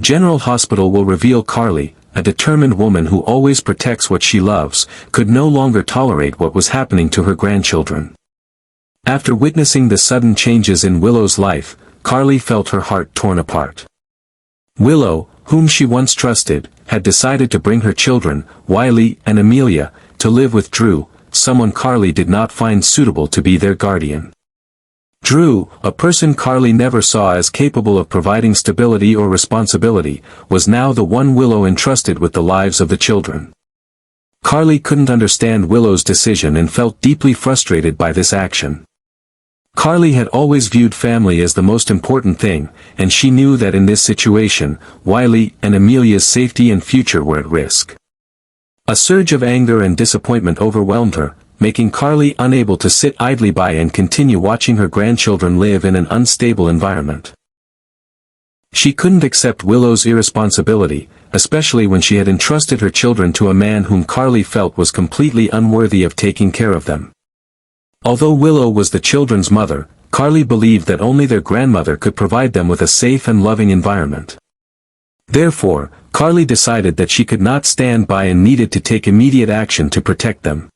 General Hospital will reveal Carly, a determined woman who always protects what she loves, could no longer tolerate what was happening to her grandchildren. After witnessing the sudden changes in Willow's life, Carly felt her heart torn apart. Willow, whom she once trusted, had decided to bring her children, Wiley and Amelia, to live with Drew, someone Carly did not find suitable to be their guardian. Drew, a person Carly never saw as capable of providing stability or responsibility, was now the one Willow entrusted with the lives of the children. Carly couldn't understand Willow's decision and felt deeply frustrated by this action. Carly had always viewed family as the most important thing, and she knew that in this situation, Wiley and Amelia's safety and future were at risk. A surge of anger and disappointment overwhelmed her, making Carly unable to sit idly by and continue watching her grandchildren live in an unstable environment. She couldn't accept Willow's irresponsibility, especially when she had entrusted her children to a man whom Carly felt was completely unworthy of taking care of them. Although Willow was the children's mother, Carly believed that only their grandmother could provide them with a safe and loving environment. Therefore, Carly decided that she could not stand by and needed to take immediate action to protect them.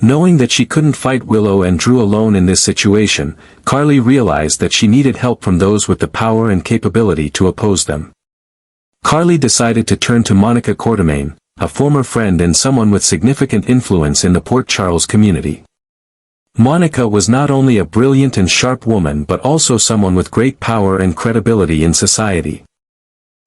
Knowing that she couldn't fight Willow and Drew alone in this situation, Carly realized that she needed help from those with the power and capability to oppose them. Carly decided to turn to Monica Quartermain, a former friend and someone with significant influence in the Port Charles community. Monica was not only a brilliant and sharp woman but also someone with great power and credibility in society.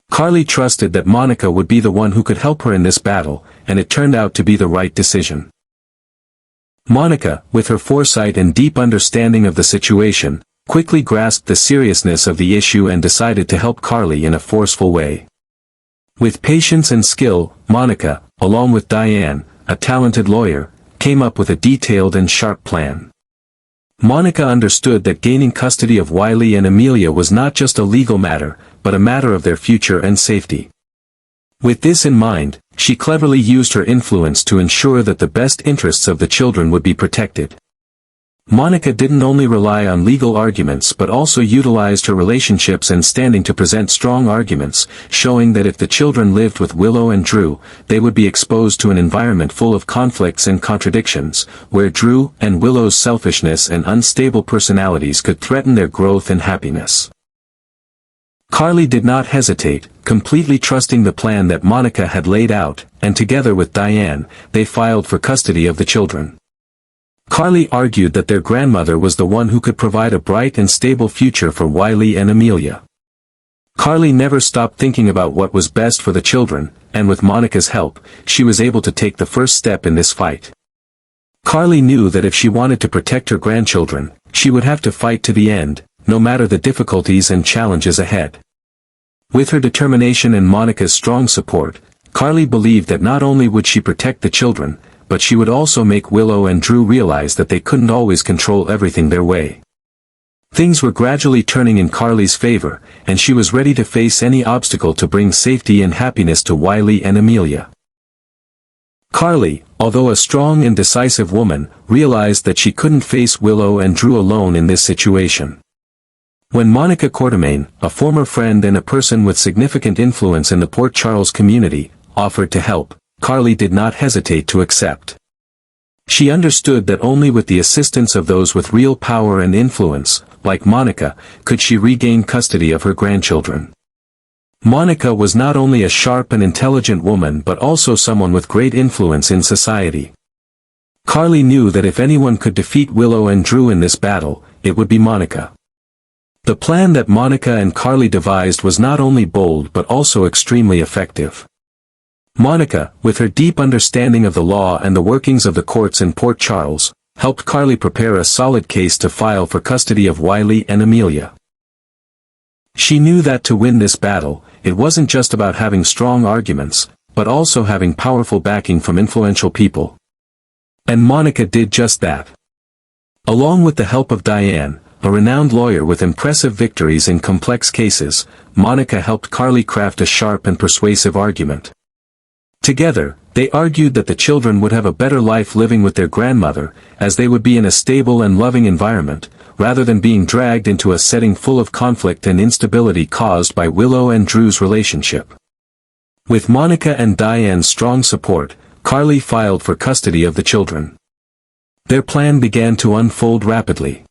Carly trusted that Monica would be the one who could help her in this battle, and it turned out to be the right decision. Monica, with her foresight and deep understanding of the situation, quickly grasped the seriousness of the issue and decided to help Carly in a forceful way. With patience and skill, Monica, along with Diane, a talented lawyer, came up with a detailed and sharp plan. Monica understood that gaining custody of Wiley and Amelia was not just a legal matter, but a matter of their future and safety. With this in mind, she cleverly used her influence to ensure that the best interests of the children would be protected. Monica didn't only rely on legal arguments but also utilized her relationships and standing to present strong arguments, showing that if the children lived with Willow and Drew, they would be exposed to an environment full of conflicts and contradictions, where Drew and Willow's selfishness and unstable personalities could threaten their growth and happiness. Carly did not hesitate, completely trusting the plan that Monica had laid out, and together with Diane, they filed for custody of the children. Carly argued that their grandmother was the one who could provide a bright and stable future for Wiley and Amelia. Carly never stopped thinking about what was best for the children, and with Monica's help, she was able to take the first step in this fight. Carly knew that if she wanted to protect her grandchildren, she would have to fight to the end, no matter the difficulties and challenges ahead. With her determination and Monica's strong support, Carly believed that not only would she protect the children, but she would also make Willow and Drew realize that they couldn't always control everything their way. Things were gradually turning in Carly's favor, and she was ready to face any obstacle to bring safety and happiness to Wiley and Amelia. Carly, although a strong and decisive woman, realized that she couldn't face Willow and Drew alone in this situation. When Monica Quartermain, a former friend and a person with significant influence in the Port Charles community, offered to help, Carly did not hesitate to accept. She understood that only with the assistance of those with real power and influence, like Monica, could she regain custody of her grandchildren. Monica was not only a sharp and intelligent woman but also someone with great influence in society. Carly knew that if anyone could defeat Willow and Drew in this battle, it would be Monica. The plan that Monica and Carly devised was not only bold but also extremely effective. Monica, with her deep understanding of the law and the workings of the courts in Port Charles, helped Carly prepare a solid case to file for custody of Wiley and Amelia. She knew that to win this battle, it wasn't just about having strong arguments, but also having powerful backing from influential people. And Monica did just that. Along with the help of Diane, a renowned lawyer with impressive victories in complex cases, Monica helped Carly craft a sharp and persuasive argument. Together, they argued that the children would have a better life living with their grandmother, as they would be in a stable and loving environment, rather than being dragged into a setting full of conflict and instability caused by Willow and Drew's relationship. With Monica and Diane's strong support, Carly filed for custody of the children. Their plan began to unfold rapidly.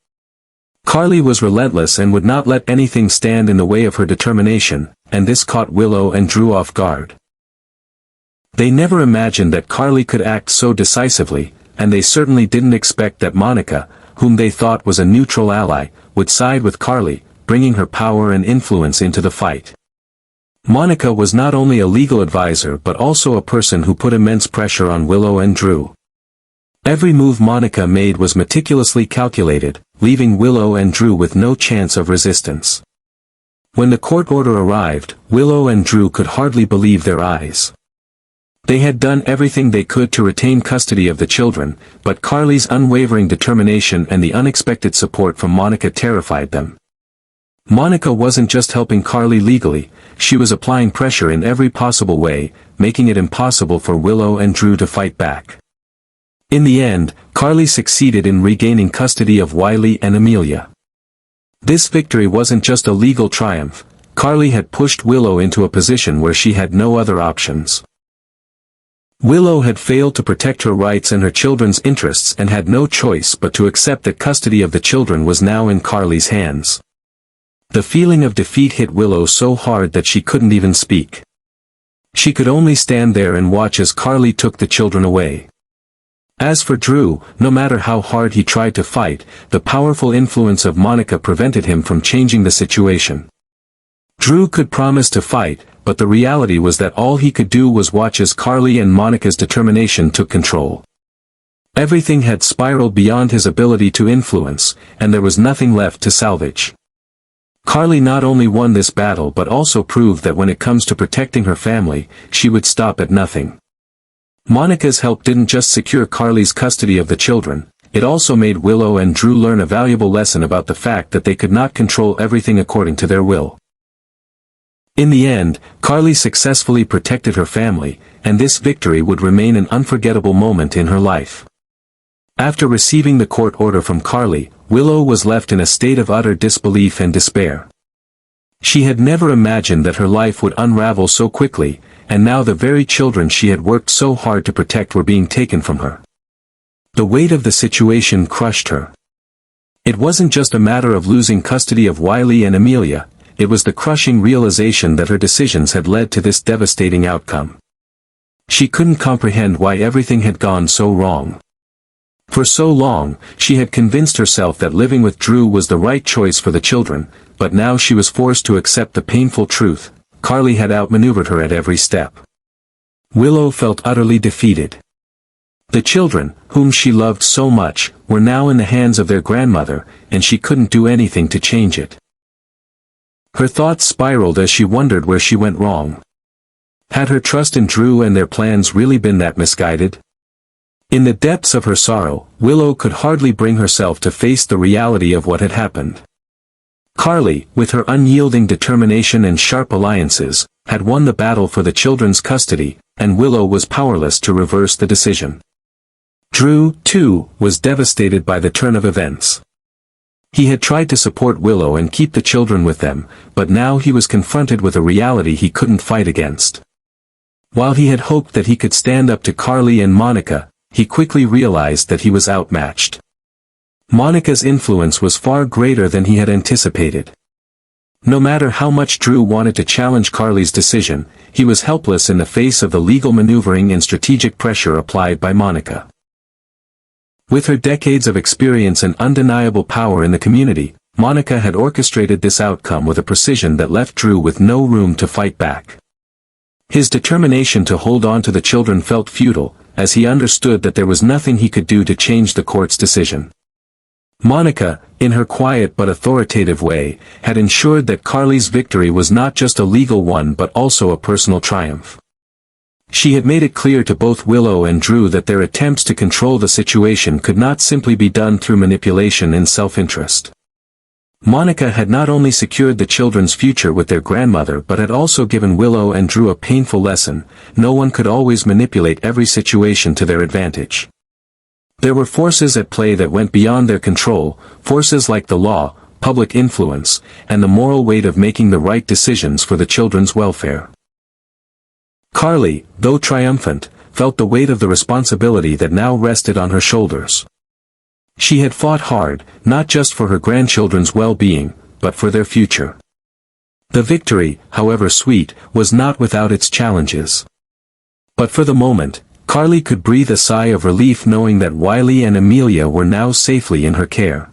Carly was relentless and would not let anything stand in the way of her determination, and this caught Willow and Drew off guard. They never imagined that Carly could act so decisively, and they certainly didn't expect that Monica, whom they thought was a neutral ally, would side with Carly, bringing her power and influence into the fight. Monica was not only a legal advisor but also a person who put immense pressure on Willow and Drew. Every move Monica made was meticulously calculated, leaving Willow and Drew with no chance of resistance. When the court order arrived, Willow and Drew could hardly believe their eyes. They had done everything they could to retain custody of the children, but Carly's unwavering determination and the unexpected support from Monica terrified them. Monica wasn't just helping Carly legally, she was applying pressure in every possible way, making it impossible for Willow and Drew to fight back. In the end, Carly succeeded in regaining custody of Wiley and Amelia. This victory wasn't just a legal triumph, Carly had pushed Willow into a position where she had no other options. Willow had failed to protect her rights and her children's interests and had no choice but to accept that custody of the children was now in Carly's hands. The feeling of defeat hit Willow so hard that she couldn't even speak. She could only stand there and watch as Carly took the children away. As for Drew, no matter how hard he tried to fight, the powerful influence of Monica prevented him from changing the situation. Drew could promise to fight, but the reality was that all he could do was watch as Carly and Monica's determination took control. Everything had spiraled beyond his ability to influence, and there was nothing left to salvage. Carly not only won this battle but also proved that when it comes to protecting her family, she would stop at nothing. Monica's help didn't just secure Carly's custody of the children, it also made Willow and Drew learn a valuable lesson about the fact that they could not control everything according to their will. In the end, Carly successfully protected her family, and this victory would remain an unforgettable moment in her life. After receiving the court order from Carly, Willow was left in a state of utter disbelief and despair. She had never imagined that her life would unravel so quickly, and now the very children she had worked so hard to protect were being taken from her. The weight of the situation crushed her. It wasn't just a matter of losing custody of Wiley and Amelia, it was the crushing realization that her decisions had led to this devastating outcome. She couldn't comprehend why everything had gone so wrong. For so long, she had convinced herself that living with Drew was the right choice for the children, but now she was forced to accept the painful truth: Carly had outmaneuvered her at every step. Willow felt utterly defeated. The children, whom she loved so much, were now in the hands of their grandmother, and she couldn't do anything to change it. Her thoughts spiraled as she wondered where she went wrong. Had her trust in Drew and their plans really been that misguided? In the depths of her sorrow, Willow could hardly bring herself to face the reality of what had happened. Carly, with her unyielding determination and sharp alliances, had won the battle for the children's custody, and Willow was powerless to reverse the decision. Drew, too, was devastated by the turn of events. He had tried to support Willow and keep the children with them, but now he was confronted with a reality he couldn't fight against. While he had hoped that he could stand up to Carly and Monica, he quickly realized that he was outmatched. Monica's influence was far greater than he had anticipated. No matter how much Drew wanted to challenge Carly's decision, he was helpless in the face of the legal maneuvering and strategic pressure applied by Monica. With her decades of experience and undeniable power in the community, Monica had orchestrated this outcome with a precision that left Drew with no room to fight back. His determination to hold on to the children felt futile, as he understood that there was nothing he could do to change the court's decision. Monica, in her quiet but authoritative way, had ensured that Carly's victory was not just a legal one but also a personal triumph. She had made it clear to both Willow and Drew that their attempts to control the situation could not simply be done through manipulation and self-interest. Monica had not only secured the children's future with their grandmother but had also given Willow and Drew a painful lesson: no one could always manipulate every situation to their advantage. There were forces at play that went beyond their control, forces like the law, public influence, and the moral weight of making the right decisions for the children's welfare. Carly, though triumphant, felt the weight of the responsibility that now rested on her shoulders. She had fought hard, not just for her grandchildren's well-being, but for their future. The victory, however sweet, was not without its challenges. But for the moment, Carly could breathe a sigh of relief knowing that Wiley and Amelia were now safely in her care.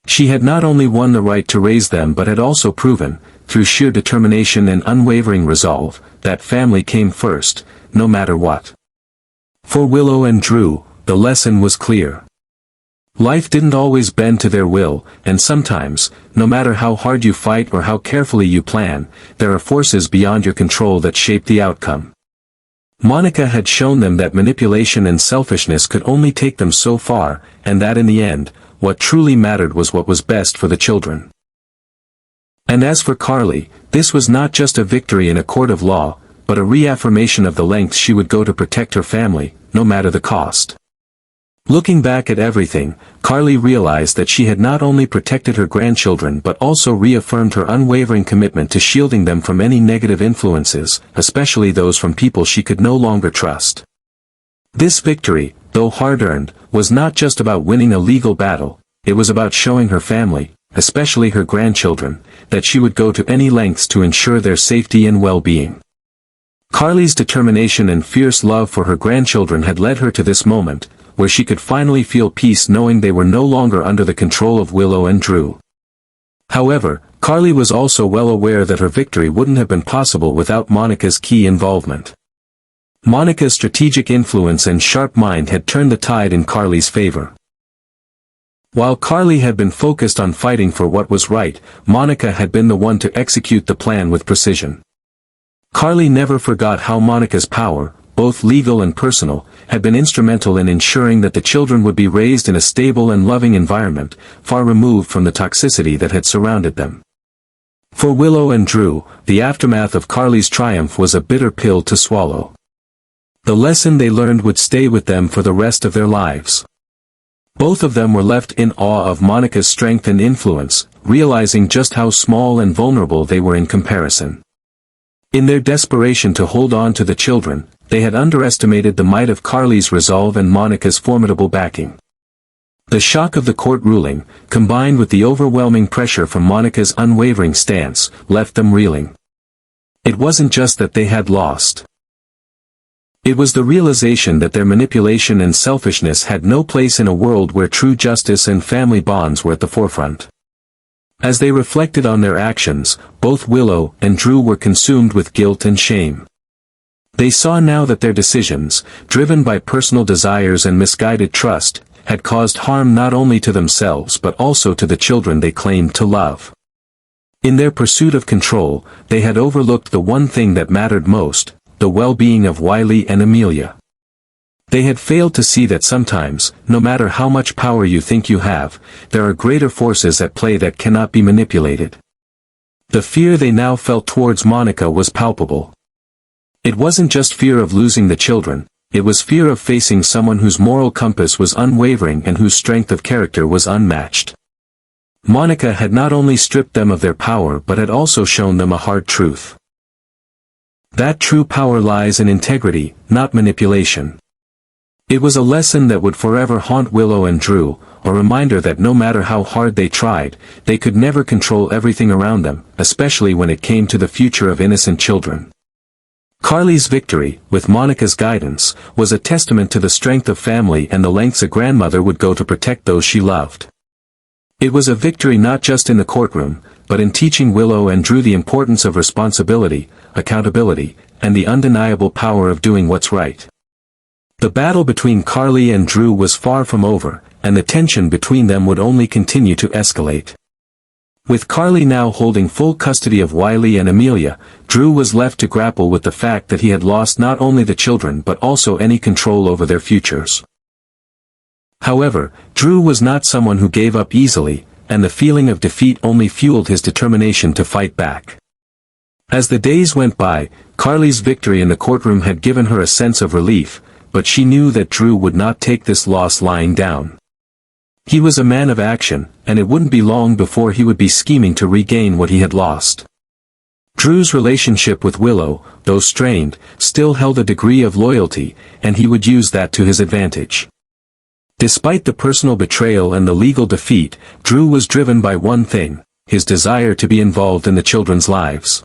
She had not only won the right to raise them but had also proven, through sheer determination and unwavering resolve, that family came first, no matter what. For Willow and Drew, the lesson was clear. Life didn't always bend to their will, and sometimes, no matter how hard you fight or how carefully you plan, there are forces beyond your control that shape the outcome. Monica had shown them that manipulation and selfishness could only take them so far, and that in the end, what truly mattered was what was best for the children. And as for Carly, this was not just a victory in a court of law, but a reaffirmation of the lengths she would go to protect her family, no matter the cost. Looking back at everything, Carly realized that she had not only protected her grandchildren but also reaffirmed her unwavering commitment to shielding them from any negative influences, especially those from people she could no longer trust. This victory, though hard-earned, was not just about winning a legal battle, it was about showing her family, especially her grandchildren, that she would go to any lengths to ensure their safety and well-being. Carly's determination and fierce love for her grandchildren had led her to this moment, where she could finally feel peace knowing they were no longer under the control of Willow and Drew. However, Carly was also well aware that her victory wouldn't have been possible without Monica's key involvement. Monica's strategic influence and sharp mind had turned the tide in Carly's favor. While Carly had been focused on fighting for what was right, Monica had been the one to execute the plan with precision. Carly never forgot how Monica's power, both legal and personal, had been instrumental in ensuring that the children would be raised in a stable and loving environment, far removed from the toxicity that had surrounded them. For Willow and Drew, the aftermath of Carly's triumph was a bitter pill to swallow. The lesson they learned would stay with them for the rest of their lives. Both of them were left in awe of Monica's strength and influence, realizing just how small and vulnerable they were in comparison. In their desperation to hold on to the children, they had underestimated the might of Carly's resolve and Monica's formidable backing. The shock of the court ruling, combined with the overwhelming pressure from Monica's unwavering stance, left them reeling. It wasn't just that they had lost. It was the realization that their manipulation and selfishness had no place in a world where true justice and family bonds were at the forefront. As they reflected on their actions, both Willow and Drew were consumed with guilt and shame. They saw now that their decisions, driven by personal desires and misguided trust, had caused harm not only to themselves but also to the children they claimed to love. In their pursuit of control, they had overlooked the one thing that mattered most, the well-being of Wiley and Amelia. They had failed to see that sometimes, no matter how much power you think you have, there are greater forces at play that cannot be manipulated. The fear they now felt towards Monica was palpable. It wasn't just fear of losing the children, it was fear of facing someone whose moral compass was unwavering and whose strength of character was unmatched. Monica had not only stripped them of their power but had also shown them a hard truth. That true power lies in integrity, not manipulation. It was a lesson that would forever haunt Willow and Drew, a reminder that no matter how hard they tried, they could never control everything around them, especially when it came to the future of innocent children. Carly's victory, with Monica's guidance, was a testament to the strength of family and the lengths a grandmother would go to protect those she loved. It was a victory not just in the courtroom, but in teaching Willow and Drew the importance of responsibility, accountability, and the undeniable power of doing what's right. The battle between Carly and Drew was far from over, and the tension between them would only continue to escalate. With Carly now holding full custody of Wiley and Amelia, Drew was left to grapple with the fact that he had lost not only the children but also any control over their futures. However, Drew was not someone who gave up easily, and the feeling of defeat only fueled his determination to fight back. As the days went by, Carly's victory in the courtroom had given her a sense of relief, but she knew that Drew would not take this loss lying down. He was a man of action, and it wouldn't be long before he would be scheming to regain what he had lost. Drew's relationship with Willow, though strained, still held a degree of loyalty, and he would use that to his advantage. Despite the personal betrayal and the legal defeat, Drew was driven by one thing: his desire to be involved in the children's lives.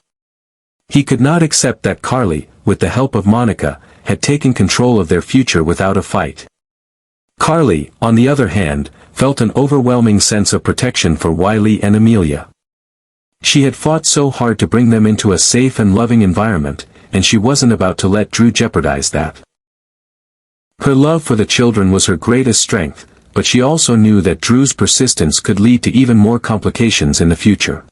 He could not accept that Carly, with the help of Monica, had taken control of their future without a fight. Carly, on the other hand, felt an overwhelming sense of protection for Wiley and Amelia. She had fought so hard to bring them into a safe and loving environment, and she wasn't about to let Drew jeopardize that. Her love for the children was her greatest strength, but she also knew that Drew's persistence could lead to even more complications in the future.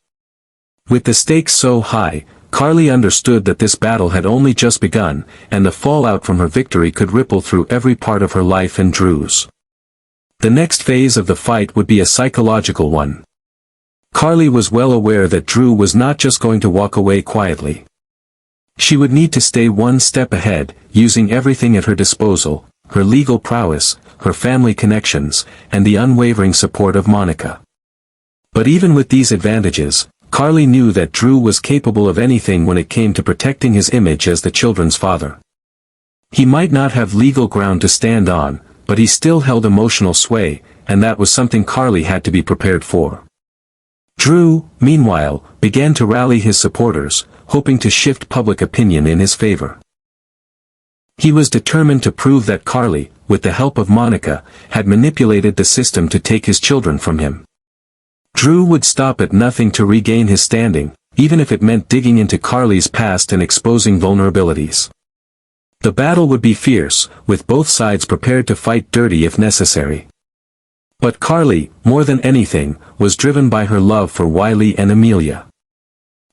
With the stakes so high, Carly understood that this battle had only just begun, and the fallout from her victory could ripple through every part of her life and Drew's. The next phase of the fight would be a psychological one. Carly was well aware that Drew was not just going to walk away quietly. She would need to stay one step ahead, using everything at her disposal: her legal prowess, her family connections, and the unwavering support of Monica. But even with these advantages, Carly knew that Drew was capable of anything when it came to protecting his image as the children's father. He might not have legal ground to stand on, but he still held emotional sway, and that was something Carly had to be prepared for. Drew, meanwhile, began to rally his supporters, hoping to shift public opinion in his favor. He was determined to prove that Carly, with the help of Monica, had manipulated the system to take his children from him. Drew would stop at nothing to regain his standing, even if it meant digging into Carly's past and exposing vulnerabilities. The battle would be fierce, with both sides prepared to fight dirty if necessary. But Carly, more than anything, was driven by her love for Wiley and Amelia.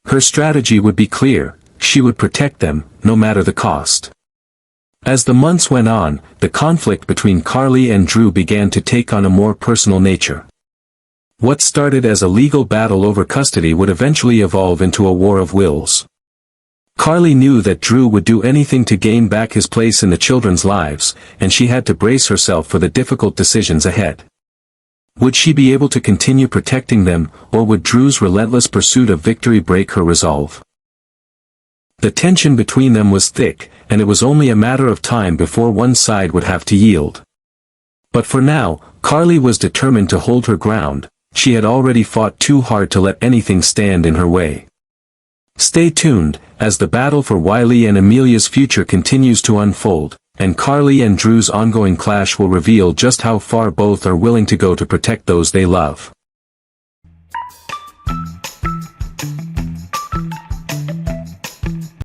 Her strategy would be clear: she would protect them, no matter the cost. As the months went on, the conflict between Carly and Drew began to take on a more personal nature. What started as a legal battle over custody would eventually evolve into a war of wills. Carly knew that Drew would do anything to gain back his place in the children's lives, and she had to brace herself for the difficult decisions ahead. Would she be able to continue protecting them, or would Drew's relentless pursuit of victory break her resolve? The tension between them was thick, and it was only a matter of time before one side would have to yield. But for now, Carly was determined to hold her ground. She had already fought too hard to let anything stand in her way. Stay tuned, as the battle for Wiley and Amelia's future continues to unfold, and Carly and Drew's ongoing clash will reveal just how far both are willing to go to protect those they love.